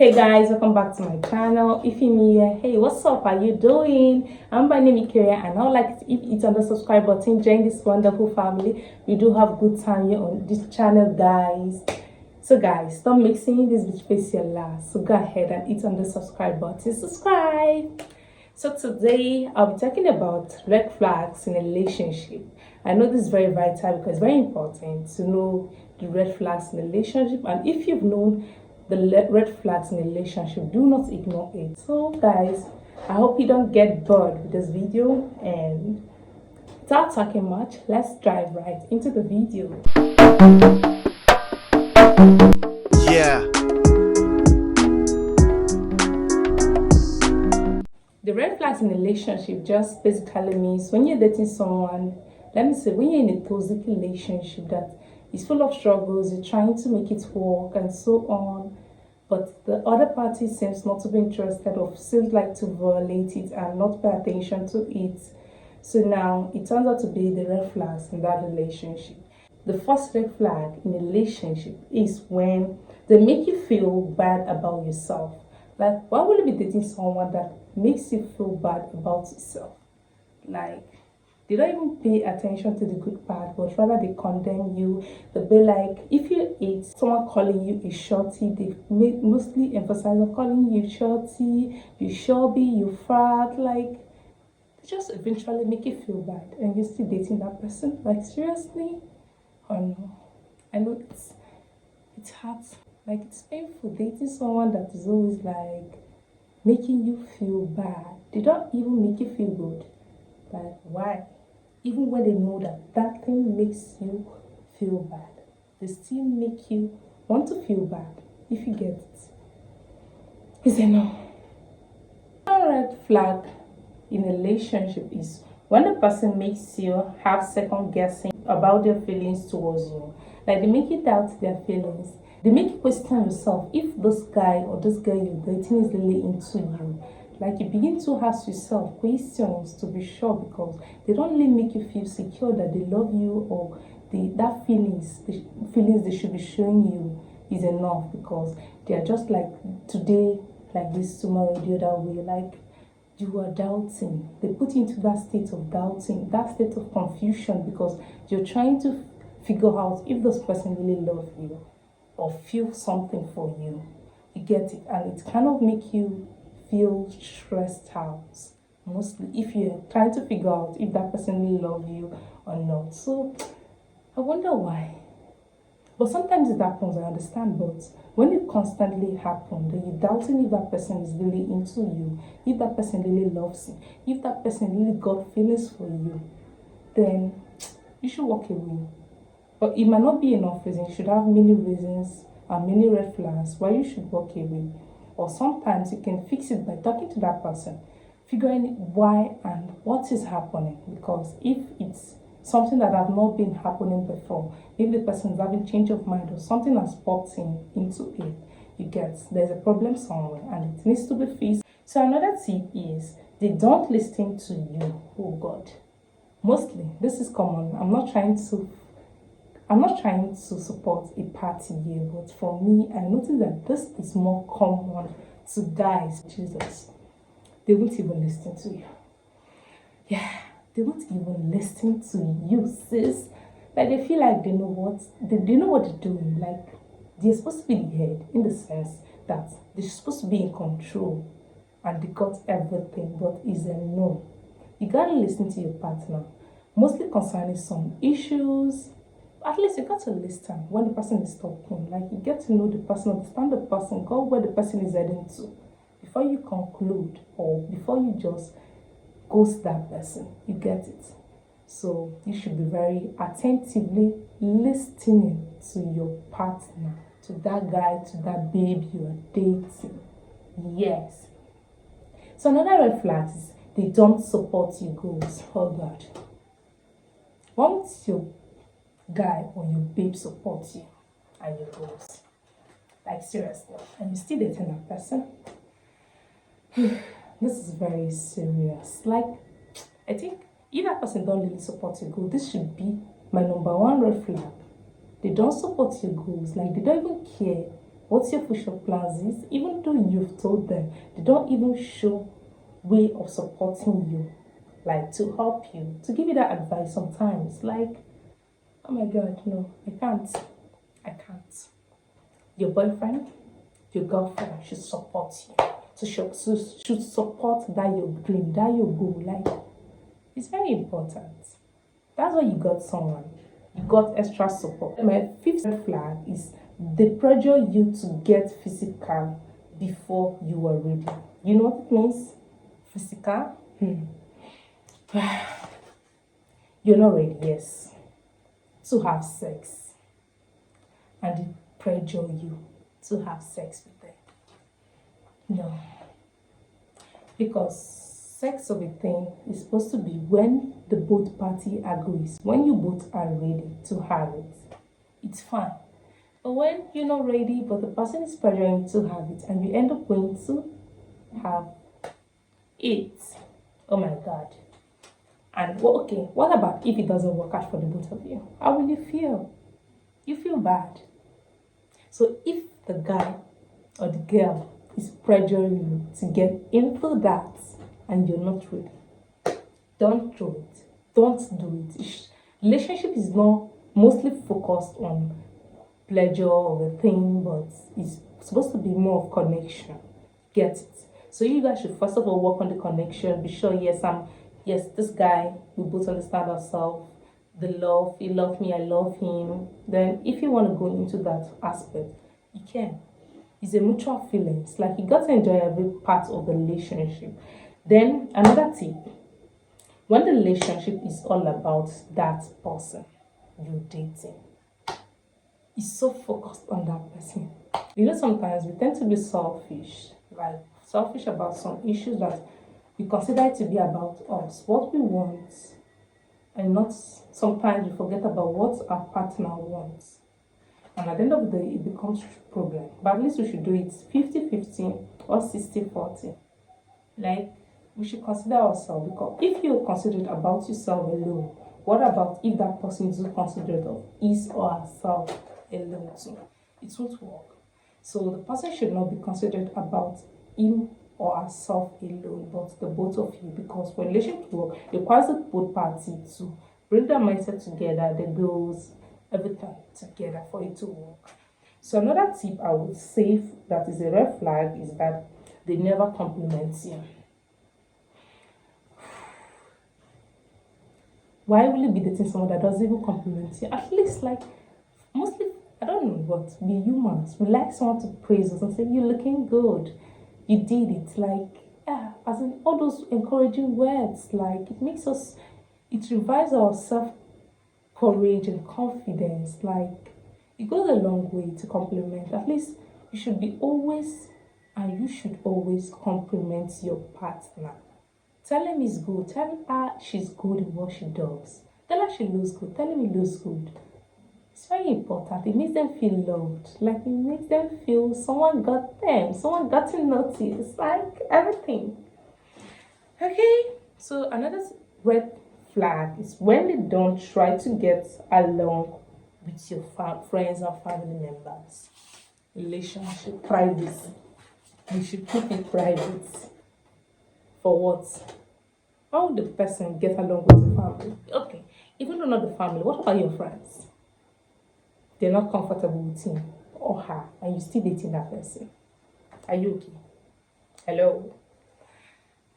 Hey guys, welcome back to my channel. If you're new here, hey, what's up? How you doing? I'm by name Ikeria, and I would like to, if it's on the subscribe button, join this wonderful family. We do have good time here on this channel, guys. So guys, stop mixing this bitch face your last. So go ahead and hit on the subscribe button. Subscribe. So today I'll be talking about red flags in a relationship. I know this is very vital because it's very important to know the red flags in a relationship, and if you've known the red flags in a relationship, do not ignore it. So guys, I hope you don't get bored with this video, and without talking much, let's dive right into the video. Yeah. The red flags in a relationship just basically means when you're dating someone, let me say when you're in a toxic relationship that is full of struggles, you're trying to make it work and so on, but the other party seems not to be interested or seems like to violate it and not pay attention to it. So now it turns out to be the red flags in that relationship. The first red flag in a relationship is when they make you feel bad about yourself. Like, why would you be dating someone that makes you feel bad about yourself? Like, they don't even pay attention to the good part, but rather they condemn you. They'll be like, if you eat someone calling you a shorty, they mostly emphasize on calling you shorty, you chubby, you fat. Like, they just eventually make you feel bad, and you're still dating that person. Like, seriously? Oh no. I know it's hard. Like, it's painful dating someone that is always like making you feel bad. They don't even make you feel good. Like, why? Even when they know that that thing makes you feel bad, they still make you want to feel bad. If you get it, is a no. One red flag in a relationship is when the person makes you have second guessing about their feelings towards you. Like, they make you doubt their feelings. They make you question yourself if this guy or this girl you're dating is really into you. Like, you begin to ask yourself questions to be sure, because they don't really make you feel secure that they love you, or the feelings they should be showing you is enough, because they are just like today like this, tomorrow the other way. Like, you are doubting. They put you into that state of doubting, that state of confusion, because you're trying to figure out if this person really loves you or feel something for you. You get it? And it kind of make you feel stressed out, mostly if you're trying to figure out if that person really loves you or not. So I wonder why. But sometimes it happens, I understand, but when it constantly happens, then you're doubting if that person is really into you, if that person really loves you, if that person really got feelings for you, then you should walk away. But it might not be enough reason. You should have many reasons and many red flags why you should walk away. Or sometimes you can fix it by talking to that person, figuring why and what is happening. Because if it's something that have not been happening before, if the person is having change of mind or something has popped into it, you get there's a problem somewhere and it needs to be fixed. So another tip is they don't listen to you. Oh God. Mostly, this is common. I'm not trying to support a party here, but for me, I noticed that this is more common to guys. Jesus, they won't even listen to you. Yeah, they won't even listen to you, sis. Like, they feel like they know what they're doing. Like, they're supposed to be the head, in the sense that they're supposed to be in control and they got everything, but it's a no. You gotta listen to your partner, mostly concerning some issues. At least you got to listen when the person is talking. Like, you get to know the person, understand the person, go where the person is heading to before you conclude or before you just ghost that person. You get it? So you should be very attentively listening to your partner, to that guy, to that babe you are dating. Yes. So another red flag is they don't support your goals. Oh God. Once your guy or your babe support you and your goals, like seriously, and you still dating that person, this is very serious. Like, I think if that person don't really support your goal, this should be my number one red flag. They don't support your goals. Like, they don't even care what's your future plans is, even though you've told them, they don't even show way of supporting you, like to help you, to give you that advice sometimes. Like, oh my god, no, I can't. I can't. Your boyfriend, your girlfriend should support you. Should support that your dream, that your goal. Like, it's very important. That's why you got someone. You got extra support. My fifth red flag is they pressure you to get physical before you are ready. You know what it means? Physical? You're not ready, yes, to have sex. And they pressure you to have sex with them. No. Because sex of a thing is supposed to be when the both party agrees, when you both are ready to have it. It's fine. But when you're not ready, but the person is pressuring you to have it, and you end up going to have it, oh my god. And well, okay, what about if it doesn't work out for the both of you? How will you feel? You feel bad. So if the guy or the girl is pressuring you to get into that and you're not ready, don't do it. Don't do it. Relationship is not mostly focused on pleasure or a thing, but it's supposed to be more of connection. Get it? So you guys should first of all work on the connection. Be sure, yes, this guy, we both understand ourselves. The love, he loves me, I love him. Then if you want to go into that aspect, you can. It's a mutual feeling. It's like you got to enjoy every part of the relationship. Then another tip, when the relationship is all about that person you're dating, it's so focused on that person. You know, sometimes we tend to be selfish, like selfish about some issues that we consider it to be about us, what we want, and not sometimes we forget about what our partner wants. And at the end of the day, it becomes a problem. But at least we should do it 50-50 or 60-40. Like, we should consider ourselves, because if you're considerate about yourself alone, what about if that person is considerate of his or herself alone too? It won't work. So the person should not be considerate about him or herself alone, but the both of you, because for relationship to work, it requires the both parties to bring their mindset together, the goals, everything together for it to work. So another tip I would say that is a red flag is that they never compliment you. Why will you be dating someone that doesn't even compliment you? At least, like, mostly, I don't know, but we humans, we like someone to praise us and say, you're looking good, you did it. Like, yeah, as in all those encouraging words, like, it makes us, it revives our self courage and confidence. Like, it goes a long way to compliment. At least you should be always, and you should always compliment your partner. Tell him he's good. Tell her she's good in what she does. Tell her she looks good. Tell him he looks good. It's very important. It makes them feel loved. Like, it makes them feel someone got them. Someone got to notice. Like, everything. Okay. So another red flag is when they don't try to get along with your friends and family members. Relationship privacy. You should keep it private. For what? How would the person get along with your family? Okay, even though not the family, what about your friends? They're not comfortable with him or her, and you're still dating that person. Are you okay? Hello?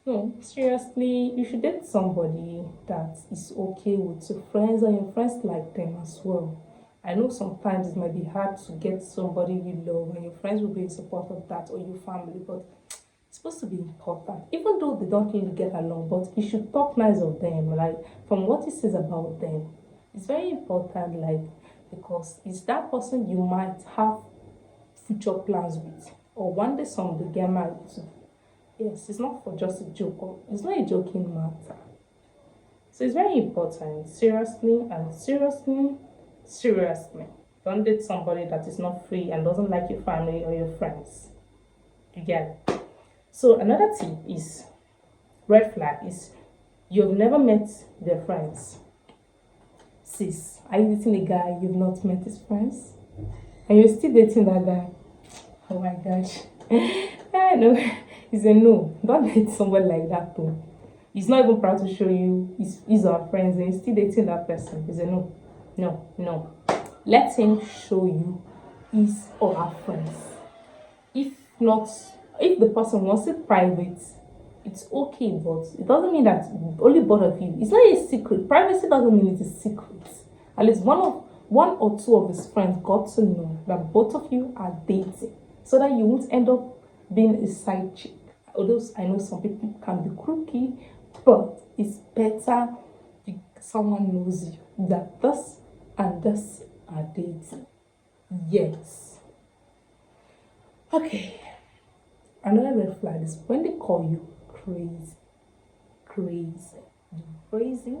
No, seriously, you should date somebody that is okay with your friends and your friends like them as well. I know sometimes it might be hard to get somebody you love and your friends will be in support of that, or your family, but it's supposed to be important. Even though they don't really get along, but you should talk nice of them, like from what it says about them. It's very important, like, because it's that person you might have future plans with, or one day somebody get married to. Yes, it's not for just a joke, or it's not a joking matter. So it's very important, seriously, and seriously. Don't date somebody that is not free and doesn't like your family or your friends. You get it? So another tip is, red flag is, you've never met their friends. Sis, are you dating a guy you've not met his friends? And you're still dating that guy? Oh my gosh. I know. It's a no. Don't date someone like that though. He's not even proud to show you his or her friends and he's still dating that person. It's a no. No, no. Let him show you his or her friends. If not, if the person wants it private, it's okay, but it doesn't mean that only both of you. It's not a secret. Privacy doesn't mean it's a secret. At least one or two of his friends got to know that both of you are dating, so that you won't end up being a side chick. Although I know some people can be croaky, but it's better someone knows you that this and this are dating. Yes. Okay. Another red flag is when they call you crazy. Crazy. You crazy?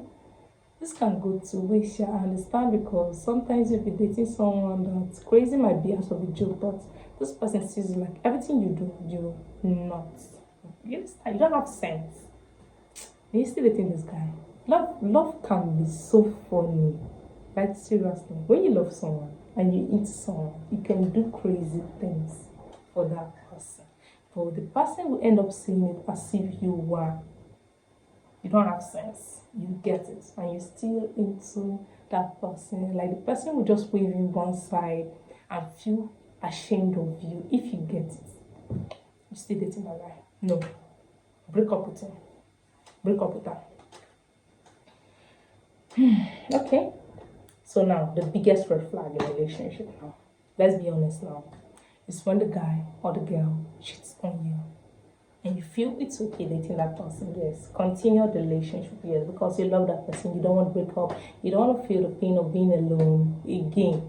This can go to ways. I understand, because sometimes you'll be dating someone that's crazy, might be out of a joke, but this person sees you like everything you do, you're not. You understand? You don't have sense. And you're still dating this guy. Love can be so funny. Like seriously, when you love someone and you into someone, you can do crazy things for that person. But the person will end up seeing it as if you don't have sense. You get it, and you're still into that person. Like the person will just wave you one side and feel ashamed of you if you get it. You still dating that guy? No. Break up with him. Break up with her. Okay. So now the biggest red flag in a relationship now. Let's be honest now. Is when the guy or the girl cheats on you. And you feel it's okay dating that person, yes. Continue the relationship, yes, because you love that person. You don't want to break up. You don't want to feel the pain of being alone again.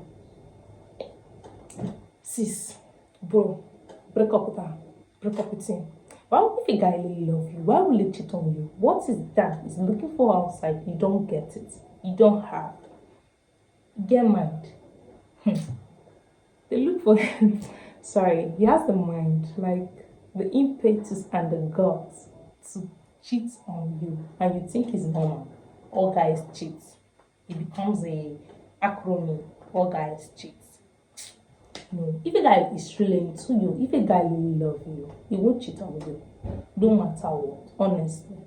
Sis, bro, break up with her. Break up with him. Why would if a guy really love you? Why will he cheat on you? What is that he's looking for outside? You don't get it. You don't have. Get mind. They look for sorry, he has the mind, like the impetus and the guts to cheat on you, and you think it's normal. All guys cheat. It becomes a acronym. All guys cheat. No. If a guy is really into you, if a guy really loves you, he won't cheat on you. No matter what, honestly.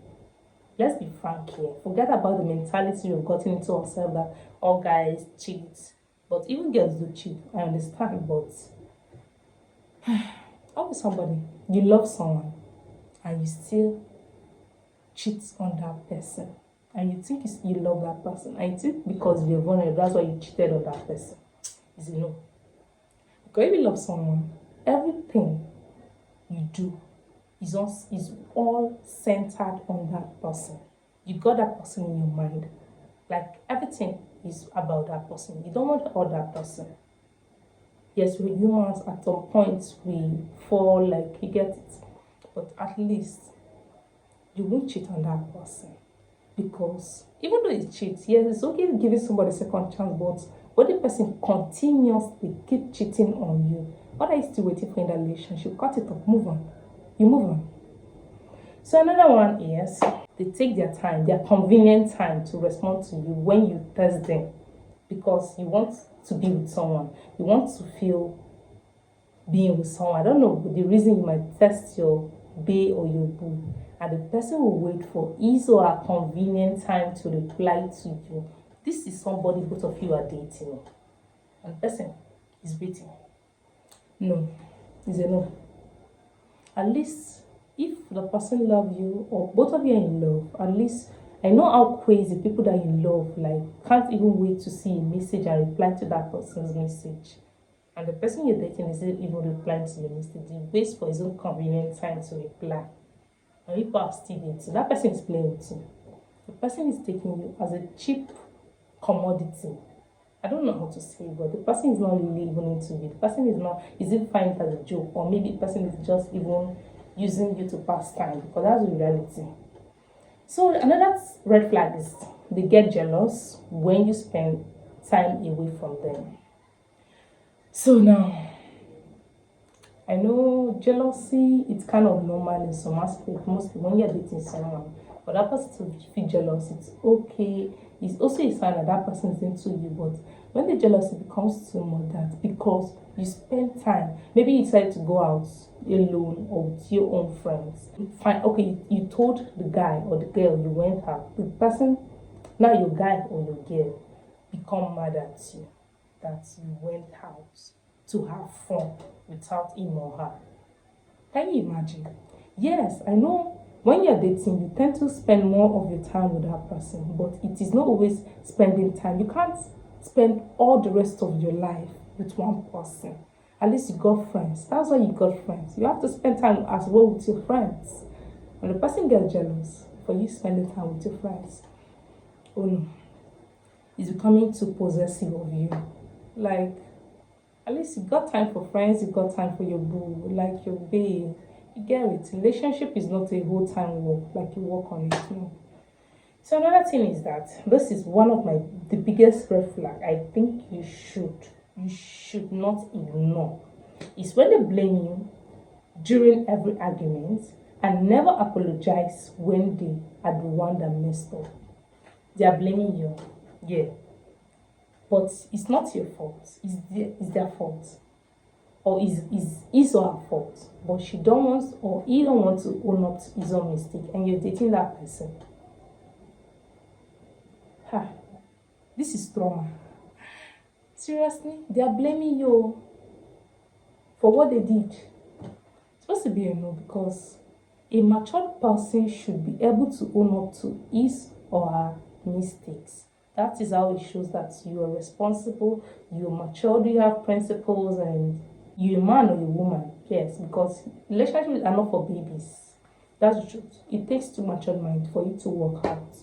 Let's be frank here. Forget about the mentality you've gotten into yourself that all guys cheat. But even girls do cheat. I understand, but always somebody, you love someone and you still cheat on that person. And you think you love that person. And you think because you're vulnerable, that's why you cheated on that person. Is no. Because if you love someone, everything you do is all centered on that person. You got that person in your mind. Like everything is about that person. You don't want all that person. Yes, we're humans. At some point we fall, like you get it. But at least you won't cheat on that person. Because even though it cheats, yes, it's okay giving somebody a second chance, but when the person continuously keep cheating on you, what are you still waiting for in that relationship? Cut it off, move on. You move on. So another one is they take their time, their convenient time to respond to you when you test them, because you want to be with someone. You want to feel being with someone. I don't know the reason you might test your bae or your boo, and the person will wait for his or her convenient time to reply to you. This is somebody both of you are dating, and the person is waiting. No, it's a no. At least if the person love you or both of you are in love, at least I know how crazy people that you love like can't even wait to see a message and reply to that person's message. And the person you're dating isn't even replying to your message. He waits for his own convenient time to reply. And people are still dating. That person is playing with you. The person is taking you as a cheap commodity. I don't know how to say, but the person is not really even into you. The person is it fine as a joke, or maybe the person is just even using you to pass time, because that's the reality. So another red flag is they get jealous when you spend time away from them. So now, I know jealousy, it's kind of normal in some aspects, mostly when you're dating someone. For that person to feel jealous, it's okay. It's also a sign that that person is into you, but When the jealousy becomes too much, that because you spend time, maybe you decided to go out alone or with your own friends. Fine, okay, you told the guy or the girl you went out. The person, now your guy or your girl, become mad at you that you went out to have fun without him or her. Can you imagine? Yes, I know when you're dating, you tend to spend more of your time with that person, but it is not always spending time. You can't spend all the rest of your life with one person. At least you got friends. That's why you got friends. You have to spend time as well with your friends. When the person gets jealous for you spending time with your friends, oh no, it's becoming too possessive of you. Like, at least you got time for friends, you got time for your boo, like your babe. You get it. Relationship is not a whole time work, like you work on it. No. So another thing is that this is one of the biggest red flag I think you should not ignore. Is when they blame you during every argument and never apologize when they are the one that messed up. They are blaming you. Yeah. But it's not your fault. It's their fault. Or is or her fault. But she don't want or he don't want to own up to his own mistake and you're dating that person. This is trauma. Seriously, they are blaming you for what they did. It's supposed to be a no, because a matured person should be able to own up to his or her mistakes. That is how it shows that you are responsible, you're matured, you have principles, and you're a man or a woman. Yes, because relationships are not for babies. That's the truth. It takes too matured mind for you to work out.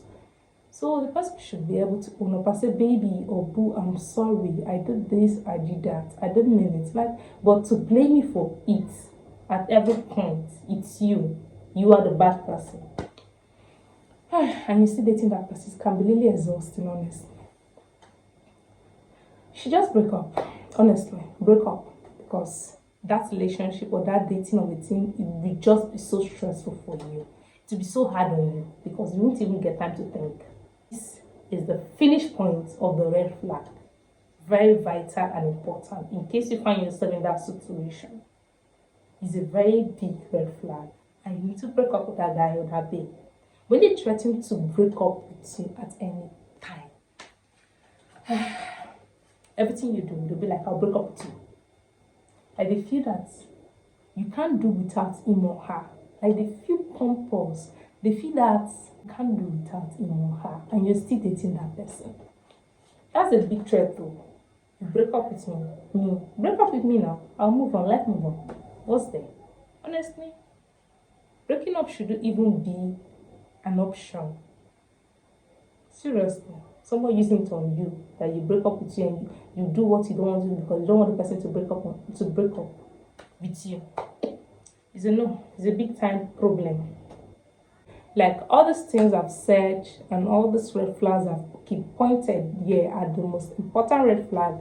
So the person should be able to own up and say, baby or boo, I'm sorry, I did this, I did that, I didn't mean it. Like, but to blame me for it at every point, it's you. You are the bad person. And you still dating that person, it can be really exhausting, honestly. You should just break up. Honestly, break up. Because that relationship or that dating of a team, it will just be so stressful for you. It will be so hard on you because you won't even get time to think. This is the finish point of the red flag. Very vital and important in case you find yourself in that situation. It's a very big red flag. And you need to break up with that guy or that babe. When they threaten to break up with you at any time, everything you do, they'll be like, I'll break up with you. Like they feel that you can't do without him or her. Like they feel pompous. They feel that you can't do without him or her. And you're still dating that person. That's a big threat though. You break up with me. Break up with me now. I'll move on. Let's move on. What's there? Honestly, breaking up shouldn't even be an option. Seriously. Someone using it on you, that you break up with you and you do what you don't want to do because you don't want the person to break up with you. It's a no. It's a big time problem. Like all these things I've said and all these red flags I've keep pointed here are the most important red flag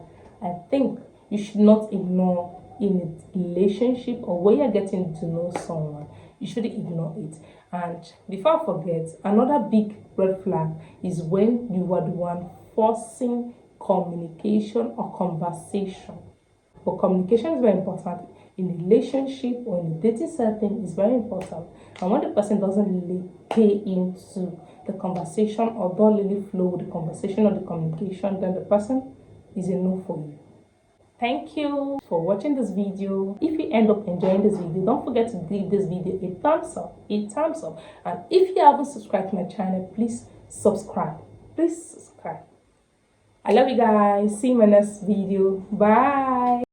I think you should not ignore in a relationship or when you're getting to know someone. You shouldn't ignore it. And before I forget, another big red flag is when you are the one forcing communication or conversation. But communication is very important in a relationship or in a dating setting. Is very important. And when the person doesn't really pay into the conversation or don't really flow with the conversation or the communication, then the person is a no for you. Thank you for watching this video. If you end up enjoying this video, don't forget to give this video a thumbs up. And if you haven't subscribed to my channel, please subscribe. I love you guys. See you in my next video. Bye.